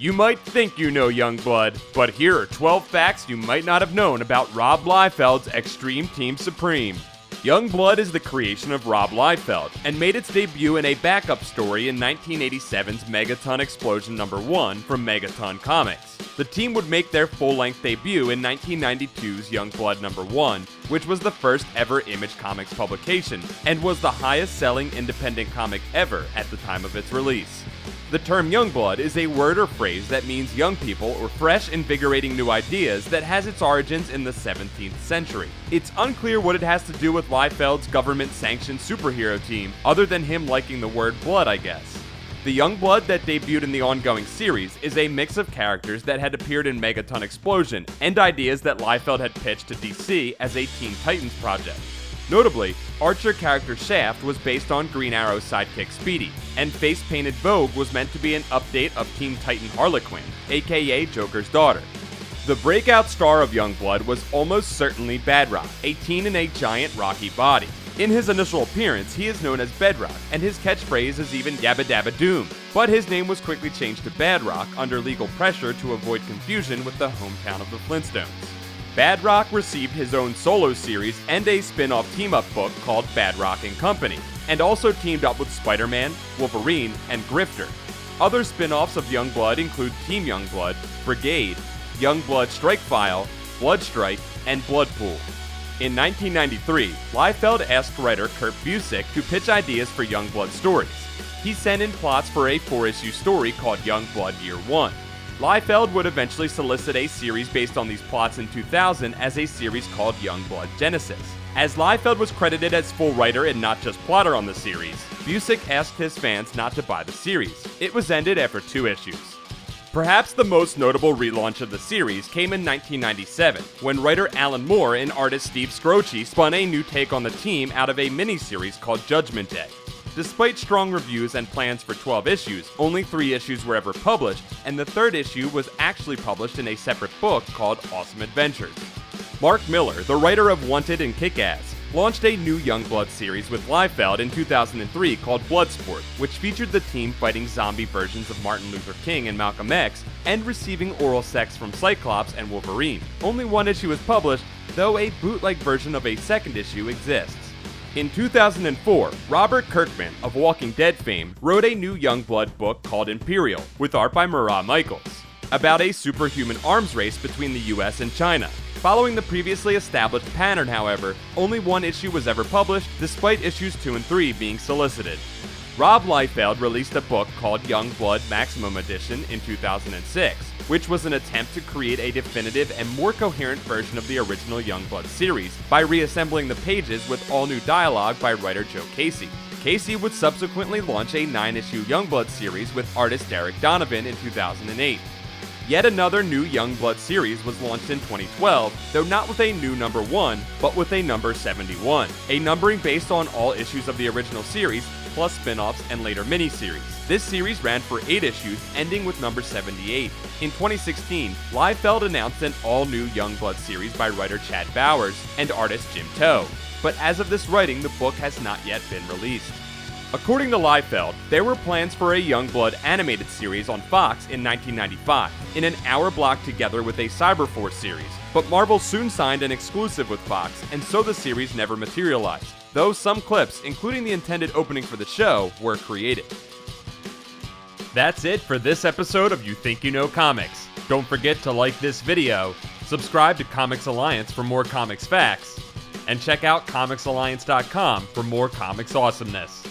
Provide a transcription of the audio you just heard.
You might think you know Youngblood, but here are 12 facts you might not have known about Rob Liefeld's Extreme Team Supreme. Youngblood is the creation of Rob Liefeld, and made its debut in a backup story in 1987's Megaton Explosion #1 from Megaton Comics. The team would make their full-length debut in 1992's Youngblood #1, which was the first ever Image Comics publication, and was the highest-selling independent comic ever at the time of its release. The term Youngblood is a word or phrase that means young people or fresh, invigorating new ideas that has its origins in the 17th century. It's unclear what it has to do with Liefeld's government-sanctioned superhero team, other than him liking the word blood, I guess. The Youngblood that debuted in the ongoing series is a mix of characters that had appeared in Megaton Explosion and ideas that Liefeld had pitched to DC as a Teen Titans project. Notably, Archer character Shaft was based on Green Arrow's sidekick Speedy, and face-painted Vogue was meant to be an update of Teen Titan Harlequin, aka Joker's daughter. The breakout star of Youngblood was almost certainly Badrock, a teen in a giant rocky body. In his initial appearance, he is known as Bedrock, and his catchphrase is even Yabba Dabba Doom, but his name was quickly changed to Badrock under legal pressure to avoid confusion with the hometown of the Flintstones. Badrock received his own solo series and a spin-off team-up book called Badrock & Company, and also teamed up with Spider-Man, Wolverine, and Grifter. Other spin-offs of Youngblood include Team Youngblood, Brigade, Youngblood Strike File, Blood Strike, and Bloodpool. In 1993, Liefeld asked writer Kurt Busiek to pitch ideas for Youngblood stories. He sent in plots for a 4-issue story called Youngblood Year 1. Liefeld would eventually solicit a series based on these plots in 2000 as a series called Youngblood Genesis. As Liefeld was credited as full writer and not just plotter on the series, Busiek asked his fans not to buy the series. It was ended after 2 issues. Perhaps the most notable relaunch of the series came in 1997, when writer Alan Moore and artist Steve Scroce spun a new take on the team out of a miniseries called Judgment Day. Despite strong reviews and plans for 12 issues, only 3 issues were ever published, and the 3rd issue was actually published in a separate book called Awesome Adventures. Mark Miller, the writer of Wanted and Kick-Ass, launched a new Youngblood series with Liefeld in 2003 called Bloodsport, which featured the team fighting zombie versions of Martin Luther King and Malcolm X, and receiving oral sex from Cyclops and Wolverine. Only 1 issue was published, though a bootleg version of a 2nd issue exists. In 2004, Robert Kirkman of Walking Dead fame wrote a new Youngblood book called Imperial, with art by Murrah Michaels, about a superhuman arms race between the US and China. Following the previously established pattern, however, only 1 issue was ever published, despite issues 2 and 3 being solicited. Rob Liefeld released a book called Youngblood Maximum Edition in 2006, which was an attempt to create a definitive and more coherent version of the original Youngblood series by reassembling the pages with all new dialogue by writer Joe Casey. Casey would subsequently launch a 9-issue Youngblood series with artist Derek Donovan in 2008. Yet another new Youngblood series was launched in 2012, though not with a new number 1, but with a number 71, a numbering based on all issues of the original series, plus spin-offs and later miniseries. This series ran for 8 issues, ending with number 78. In 2016, Liefeld announced an all-new Youngblood series by writer Chad Bowers and artist Jim Toh, but as of this writing, the book has not yet been released. According to Liefeld, there were plans for a Youngblood animated series on Fox in 1995, in an hour block together with a Cyberforce series, but Marvel soon signed an exclusive with Fox, and so the series never materialized, though some clips, including the intended opening for the show, were created. That's it for this episode of You Think You Know Comics. Don't forget to like this video, subscribe to Comics Alliance for more comics facts, and check out comicsalliance.com for more comics awesomeness.